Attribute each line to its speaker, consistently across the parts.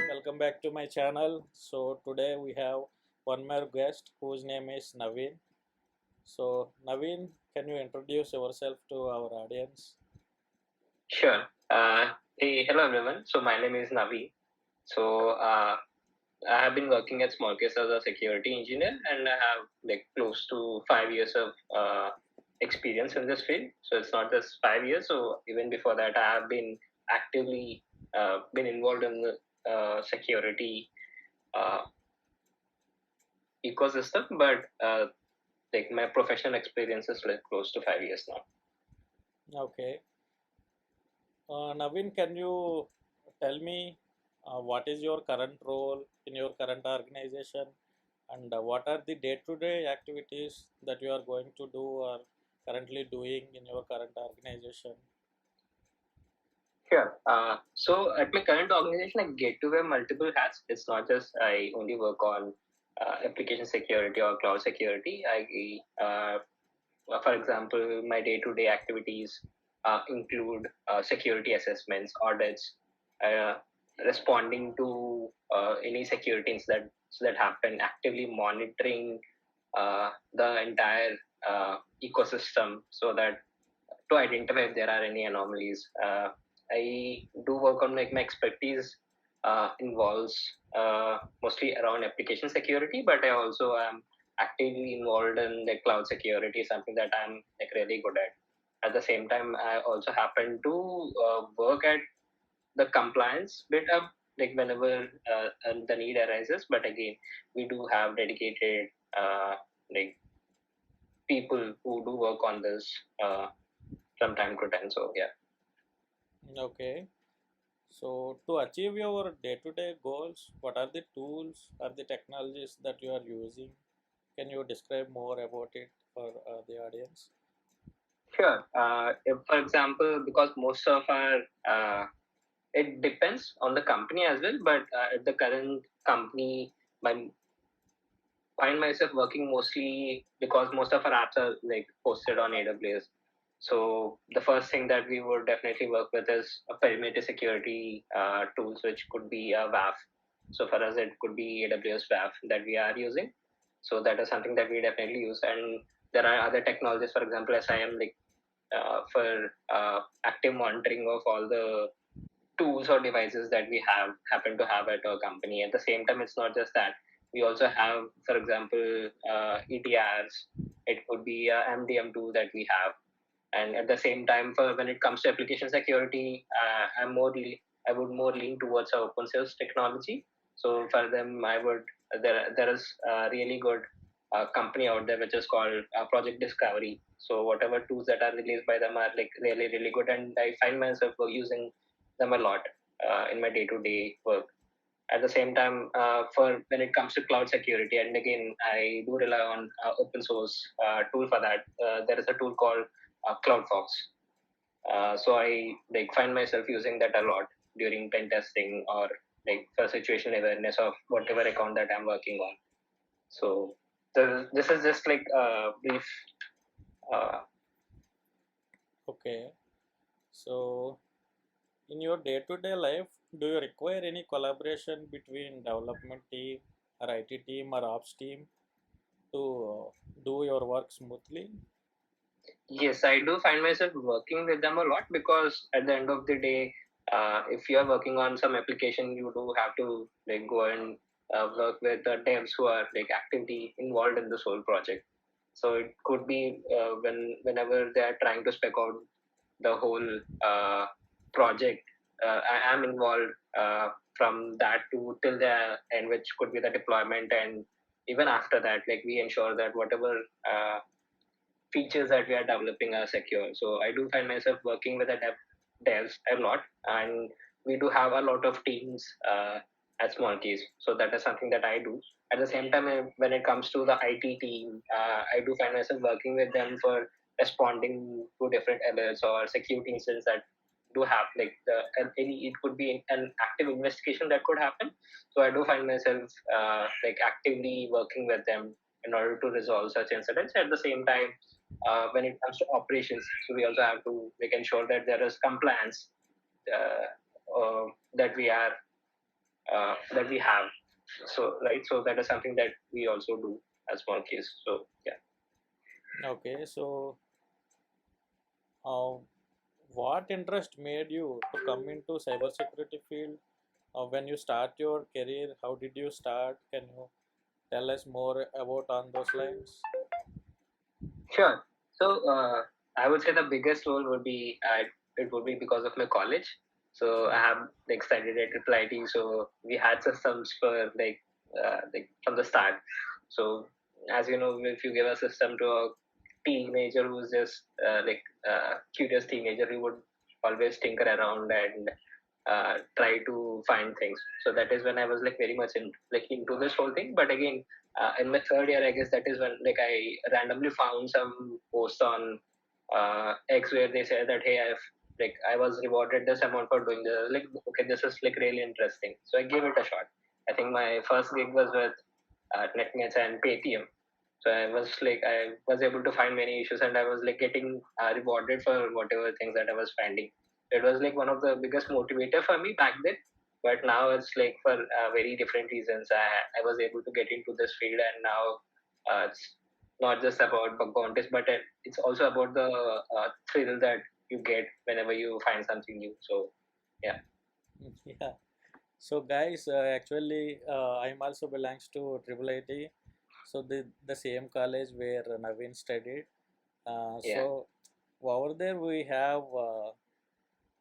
Speaker 1: Welcome back to my channel. So today we have one more guest whose name is Naveen. So Naveen, can you introduce yourself to our audience?
Speaker 2: Sure. Hello everyone. So my name is Navi. So I have been working at Smallcase as a security engineer, and I have like close to 5 years of experience in this field. So it's not just 5 years. So even before that, I have been actively been involved in the security uh, ecosystem. But like my professional experience is like close to 5 years now.
Speaker 1: Okay. Naveen, can you tell me what is your current role in your current organization and what are the day-to-day activities that you are going to do or currently doing in your current organization?
Speaker 2: Sure. So at my current organization, I get to wear multiple hats. It's not just I only work on application security or cloud security. For example, my day-to-day activities include security assessments, audits, uh, responding to any security incidents that happen, actively monitoring the entire ecosystem so that to identify if there are any anomalies. I do work on like my expertise involves mostly around application security, but I also am actively involved in the cloud security, something that I'm like really good at. At the same time, I also happen to work at the compliance bit of like whenever the need arises. But again, we do have dedicated like people who do work on this from time to time. So yeah.
Speaker 1: Okay. So to achieve your day-to-day goals, what are the tools or the technologies that you are using? Can you describe more about it for the audience?
Speaker 2: Sure. If, for example, because most of our it depends on the company as well, but at the current company, I find myself working mostly because most of our apps are like hosted on AWS. So the first thing that we would definitely work with is a perimeter security tools, which could be a WAF. So for us, it could be AWS WAF that we are using. So that is something that we definitely use. And there are other technologies, for example, SIM, like for active monitoring of all the tools or devices that we have happen to have at our company. At the same time, it's not just that. We also have, for example, ETRs. It could be a MDM2 that we have. And at the same time, for when it comes to application security, I would more lean towards a open source technology. So for them, there is a really good company out there which is called Project Discovery. So whatever tools that are released by them are like really good, and I find myself using them a lot in my day to day work. At the same time, for when it comes to cloud security, and again, I do rely on open source tool for that. There is a tool called CloudFox. So I like find myself using that a lot during pen testing or like for situation awareness of whatever account that I'm working on. So this is just like a brief. Uh,
Speaker 1: Okay. So in your day-to-day life, do you require any collaboration between development team or IT team or ops team to do your work smoothly?
Speaker 2: yes, I do find myself working with them a lot because at the end of the day, if you are working on some application, you do have to like go and work with the devs who are like actively involved in this whole project. So it could be whenever they are trying to spec out the whole project, I am involved from that to till the end, which could be the deployment, and even after that, like we ensure that whatever features that we are developing are secure. So I do find myself working with the devs a lot, and we do have a lot of teams at Small Keys. So that is something that I do. At the same time, when it comes to the IT team, I do find myself working with them for responding to different alerts or security incidents that do have like any it could be an active investigation that could happen. So I do find myself like actively working with them in order to resolve such incidents. At the same time, when it comes to operations, so we also have to make ensure that there is compliance uh, that we are that we have. So right, so that is something that we also do as small case. So yeah.
Speaker 1: Okay, so uh, what interest made you to come into cybersecurity field when you start your career? How did you start? Can you tell us more about on those lines?
Speaker 2: Sure. So I would say the biggest role would be it would be because of my college. So I
Speaker 1: Hmm.
Speaker 2: have like studied at Triple IT, so we had systems for like from the start. So as you know, if you give a system to a teenager who's just curious teenager, he would always tinker around and try to find things. So that is when I was like very much into this whole thing. But again, in my third year, I guess that is when like I randomly found some posts on X where they said that hey, I was rewarded this amount for doing the like okay, this is like really interesting. So I gave it a shot. I think my first gig was with NetMates and Paytm. So I was able to find many issues, and I was like getting rewarded for whatever things that I was finding. It was like one of the biggest motivator for me back then. But now it's like for very different reasons. I was able to get into this field, and now it's not just about bug bounties, but it's also about the thrill that you get whenever you find something new. So yeah.
Speaker 1: Yeah. So guys, actually, I'm also belongs to Triple IT, so the same college where Naveen studied.
Speaker 2: Yeah.
Speaker 1: So over there we have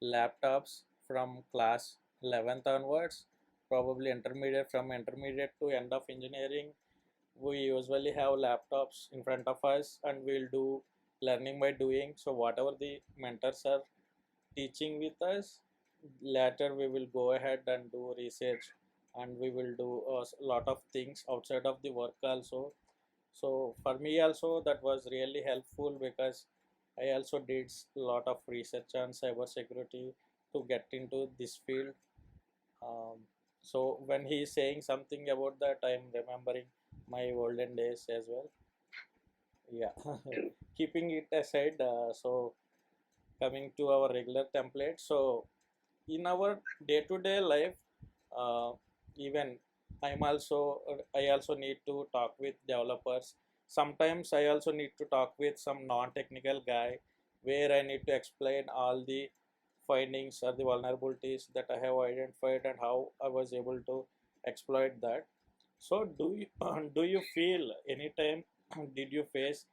Speaker 1: laptops from class 11th onwards, probably intermediate, from intermediate to end of engineering. We usually have laptops in front of us, and we'll do learning by doing. So whatever the mentors are teaching with us, later we will go ahead and do research, and we will do a lot of things outside of the work also. So for me also that was really helpful, because I also did a lot of research on cyber security to get into this field. um, so when he is saying something about that, I am remembering my olden days as well. Yeah. Keeping it aside, so coming to our regular template. So in our day-to-day life, uh, even I also need to talk with developers. Sometimes I also need to talk with some non-technical guy, where I need to explain all the findings or the vulnerabilities that I have identified and how I was able to exploit that. So do you do you feel anytime did you face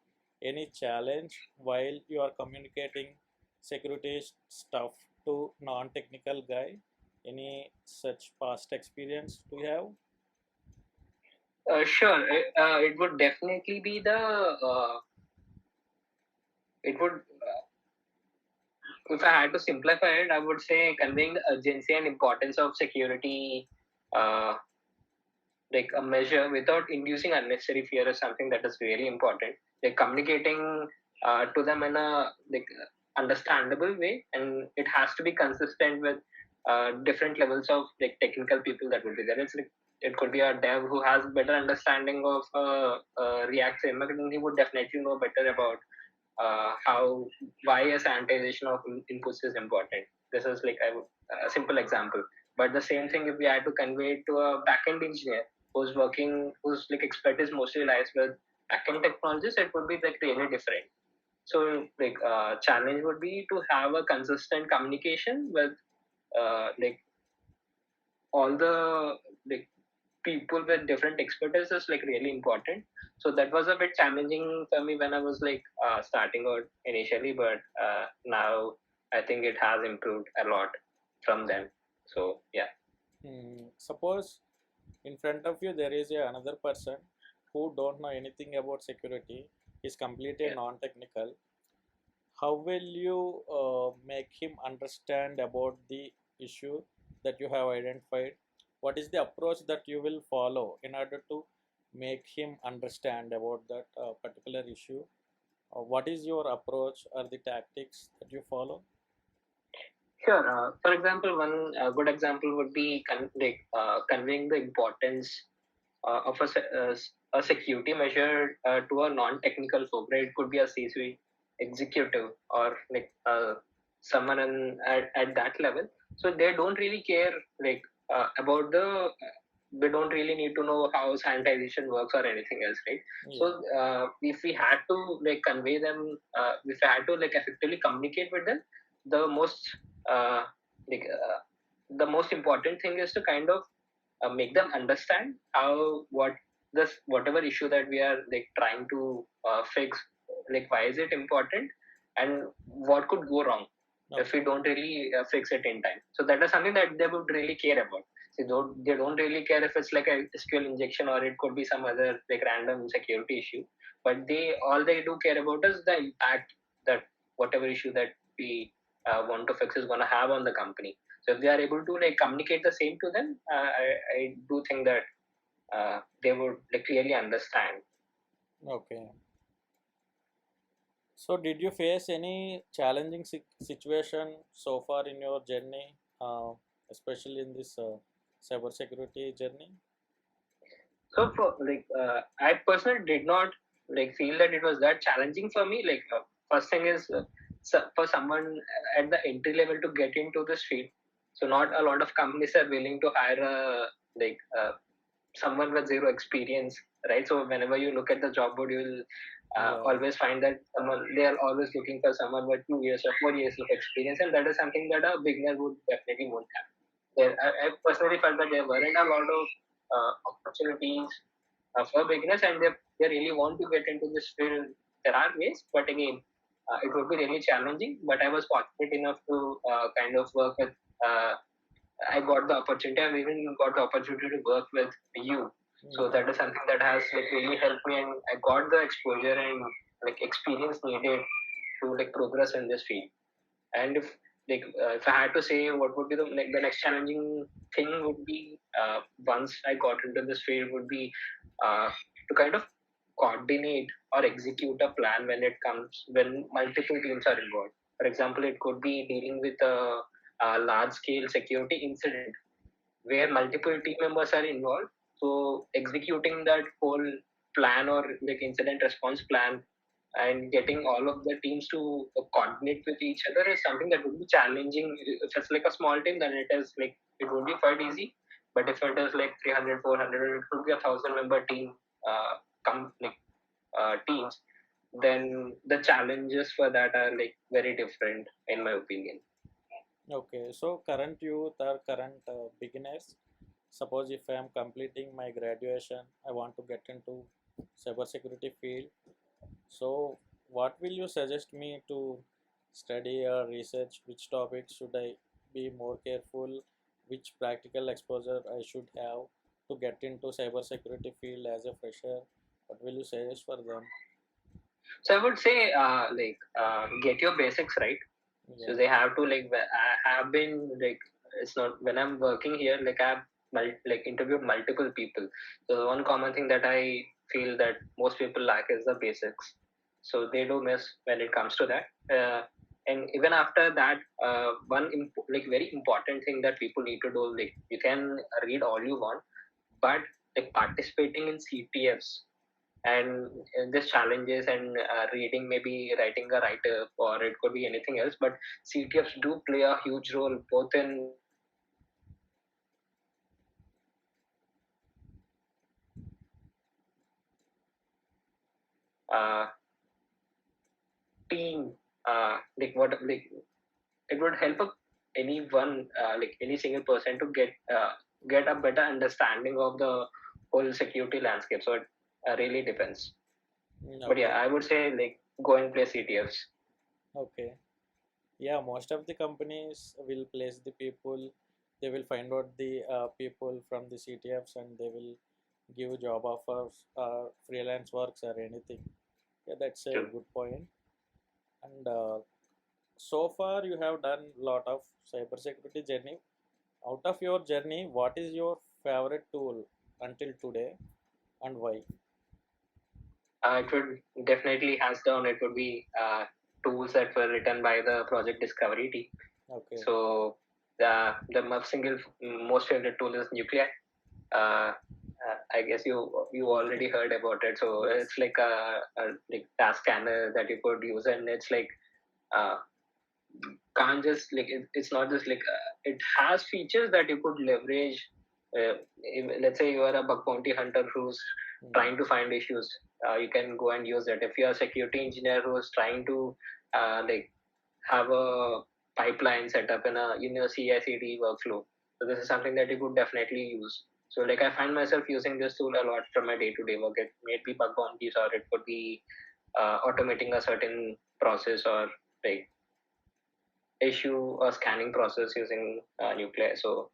Speaker 1: any challenge while you are communicating security stuff to non-technical guy? Any such past experience do you have?
Speaker 2: Sure. It would definitely be the it would if I had to simplify it, I would say conveying the urgency and importance of security, uh, like a measure without inducing unnecessary fear is something that is really important. Like communicating to them in a like understandable way, and it has to be consistent with different levels of like technical people that will be there. It's like it could be a dev who has better understanding of React framework, and he would definitely know better about how why a sanitization of inputs is important. This is like a simple example. But the same thing if we had to convey it to a backend engineer whose like expertise mostly lies with backend technologies, it would be like really different. So like challenge would be to have a consistent communication with like all the like people with different expertise is like really important. So that was a bit challenging for me when I was like starting out initially, but now I think it has improved a lot from then. So yeah.
Speaker 1: Suppose in front of you there is another person who don't know anything about security, is completely
Speaker 2: Yeah.
Speaker 1: non-technical. How will you make him understand about the issue that you have identified? What is the approach that you will follow in order to make him understand about that particular issue? What is your approach or the tactics that you follow?
Speaker 2: Sure. For example, one good example would be conveying the importance of a security measure to a non-technical folk. Right? It could be a C-suite executive or like someone at that level. So they don't really care like about the they don't really need to know how sanitization works or anything else, right? So
Speaker 1: Yeah.
Speaker 2: if we had to like convey them, if we had to like effectively communicate with them, the most uh, like the most important thing is to kind of make them understand how what this whatever issue that we are like trying to fix, like why is it important and what could go wrong if we
Speaker 1: Okay.
Speaker 2: don't really fix it in time. So that is something that they would really care about. They don't really care if it's like a SQL injection or it could be some other like random security issue, but they all they do care about is the impact that whatever issue that we want to fix is going to have on the company. So if they are able to like communicate the same to them, I do think that they would like clearly understand.
Speaker 1: Okay. So, did you face any challenging situation so far in your journey, especially in this cybersecurity journey?
Speaker 2: So for like I personally did not like feel that it was that challenging for me. Like first thing is for someone at the entry level to get into this field. So not a lot of companies are willing to hire a like someone with zero experience, right? So whenever you look at the job board, you will
Speaker 1: Yeah.
Speaker 2: always find that someone they are always looking for someone with 2 years or 4 years of experience, and that is something that a beginner would definitely won't have. I personally felt that there weren't a lot of opportunities for beginners, and they really want to get into this field. There are ways, but again, it would be really challenging. But I was fortunate enough to kind of work with. I got the opportunity. I've even got the opportunity to work with you. So
Speaker 1: Yeah.
Speaker 2: that is something that has like really helped me, and I got the exposure and like experience needed to like progress in this field. And if I had to say what would be the next challenging thing would be once I got into this field would be to kind of coordinate or execute a plan when multiple teams are involved. For example, it could be dealing with a large scale security incident where multiple team members are involved. So executing that whole plan or like incident response plan and getting all of the teams to coordinate with each other is something that would be challenging. If it's like a small team, then it would be quite easy. But if it is like 300, 400, it could be 1,000 member team, like teams, then the challenges for that are like very different, in my opinion.
Speaker 1: Okay. So, current youth or current beginners, suppose if I am completing my graduation, I want to get into cybersecurity field. So, what will you suggest me to study or research? Which topics should I be more careful? Which practical exposure I should have to get into cybersecurity field as a fresher? What will you suggest for them?
Speaker 2: So I would say, get your basics right. So
Speaker 1: Yeah.
Speaker 2: they have to like. I have been like, it's not when I'm working here. Like I've like interviewed multiple people. So the one common thing that I feel that most people lack is the basics. So they do miss when it comes to that. And even after that, like very important thing that people need to do, like you can read all you want, but like participating in CTFs and this challenges and reading, maybe writing a write-up, or it could be anything else, but CTFs do play a huge role both in uh, team like what like it would help anyone like any single person to get a better understanding of the whole security landscape. So it really depends, but yeah,
Speaker 1: Okay.
Speaker 2: I would say like go and play CTFs.
Speaker 1: Okay. Yeah, most of the companies will place the people. They will find out the people from the CTFs and they will give job offers, freelance works or anything. Yeah, that's a
Speaker 2: True.
Speaker 1: good point. And so far, you have done lot of cybersecurity journey. Out of your journey, what is your favorite tool until today and why?
Speaker 2: It would definitely, hands down, it would be tools that were written by the project discovery team.
Speaker 1: Okay.
Speaker 2: So single most favorite tool is Nuclei. I guess you
Speaker 1: Yeah.
Speaker 2: already heard about it. So
Speaker 1: Yes.
Speaker 2: it's like a like task scanner that you could use, and it's like uh, can't just like it's not just like it has features that you could leverage. Let's say you are a bug bounty hunter who's trying to find issues. You can go and use it. If you're a security engineer who's trying to like have a pipeline set up in a CI/CD workflow, so this is something that you could definitely use. So like I find myself using this tool a lot from my day-to-day work. It may be bug bounties, or it could be automating a certain process, or like issue or scanning process using Nuclei. So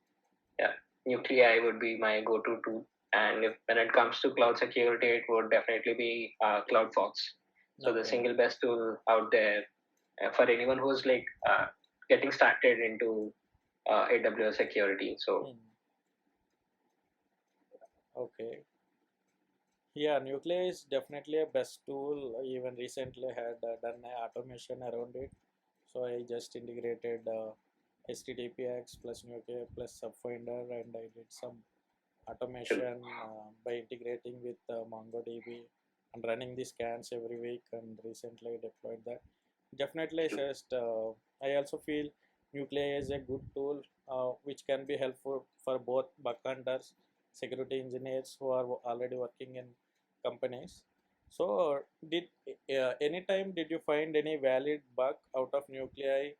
Speaker 2: yeah, Nuclei would be my go-to tool. And if when it comes to cloud security, it would definitely be CloudFox. So the
Speaker 1: Okay.
Speaker 2: single best tool out there for anyone who's like getting started into AWS security. So
Speaker 1: Okay. Yeah, Nuclei is definitely a best tool. I even recently had done a automation around it. So I just integrated HTTPX plus Nuclei plus Subfinder, and I did some automation by integrating with MongoDB and running the scans every week. And recently I deployed that. Definitely, I also feel Nuclei is a good tool which can be helpful for both bug hunters, security engineers who are already working in companies. So, did anytime did you find any valid bug out of Nuclei,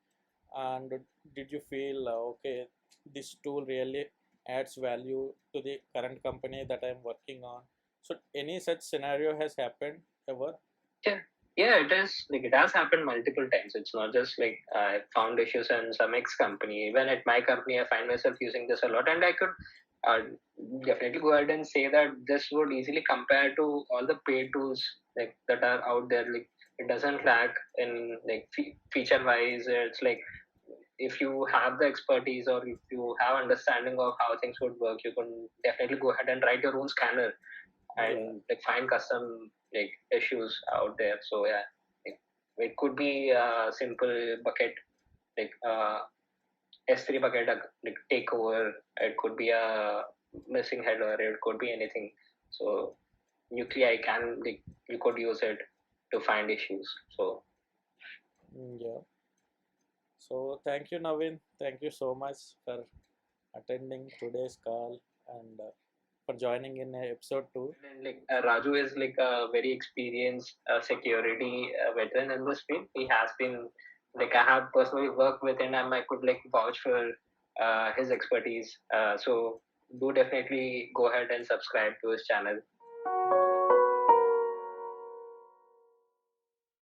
Speaker 1: and did you feel okay, this tool really adds value to the current company that I'm working on? So, any such scenario has happened ever?
Speaker 2: yeah, yeah, it is like it has happened multiple times. It's not just like I found issues in some X company. Even at my company, I find myself using this a lot, and I could uh, definitely go ahead and say that this would easily compare to all the paid tools like that are out there. Like it doesn't lack in like feature wise. It's like if you have the expertise or if you have understanding of how things would work, you can definitely go ahead and write your own scanner
Speaker 1: Yeah.
Speaker 2: and like find custom like issues out there. So yeah, it could be a simple bucket like S3 bucket like takeover. It could be a missing header. It could be anything. So Nuclei can like you could use it to find issues. So
Speaker 1: Yeah. So thank you, Navin. Thank you so much for attending today's call and for joining in episode 2.
Speaker 2: and like Raju is like a very experienced security veteran in this field. He has been like I have personally worked with him, and I could like vouch for his expertise. So do definitely go ahead and subscribe to his channel.